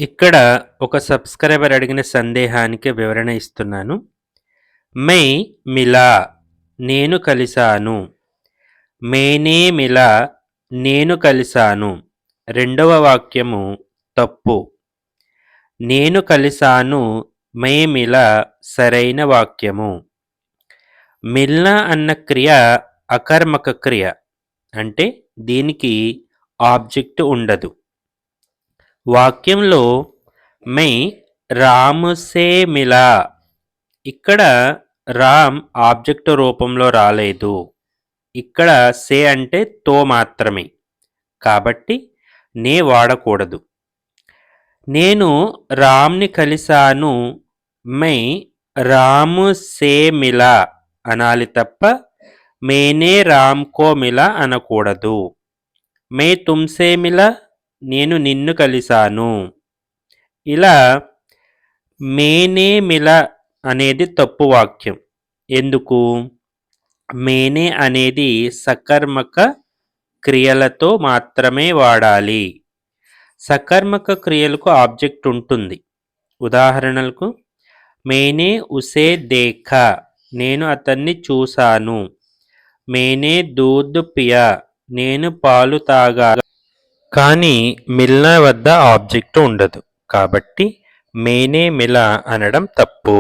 ఇక్కడ ఒక సబ్స్క్రైబర్ అడిగిన సందేహానికి వివరణ ఇస్తున్నాను. మై మిలా నేను కలిశాను. మేనే మిలా నేను కలిశాను. రెండవ వాక్యము తప్పు. నేను కలిశాను మై మిలా సరైన వాక్యము. మిల్నా అన్న క్రియ అకర్మక క్రియ, అంటే దీనికి ఆబ్జెక్ట్ ఉండదు. వాక్యంలో మై రాముసే మిలా, ఇక్కడ రామ్ ఆబ్జెక్ట్ రూపంలో రాలేదు. ఇక్కడ సే అంటే తో మాత్రమే, కాబట్టి నే వాడకూడదు. నేను రామ్ని కలిశాను మై రాము సే మిలా అనాలి తప్ప మేనే రామ్ కో మిలా అనకూడదు. మే తుమ్సే మిలా నేను నిన్ను కలిశాను. ఇలా మేనే మిలా అనేది తప్పు వాక్యం. ఎందుకు? మేనే అనేది సకర్మక క్రియలతో మాత్రమే వాడాలి. సకర్మక క్రియలకు ఆబ్జెక్ట్ ఉంటుంది. ఉదాహరణలకు మేనే ఉసే దేఖా నేను అతన్ని చూశాను. మేనే దూద్ పియా నేను పాలు తాగా. కానీ మిల్నా వద్ద ఆబ్జెక్ట్ ఉండదు, కాబట్టి మేనే మిలా అనడం తప్పు.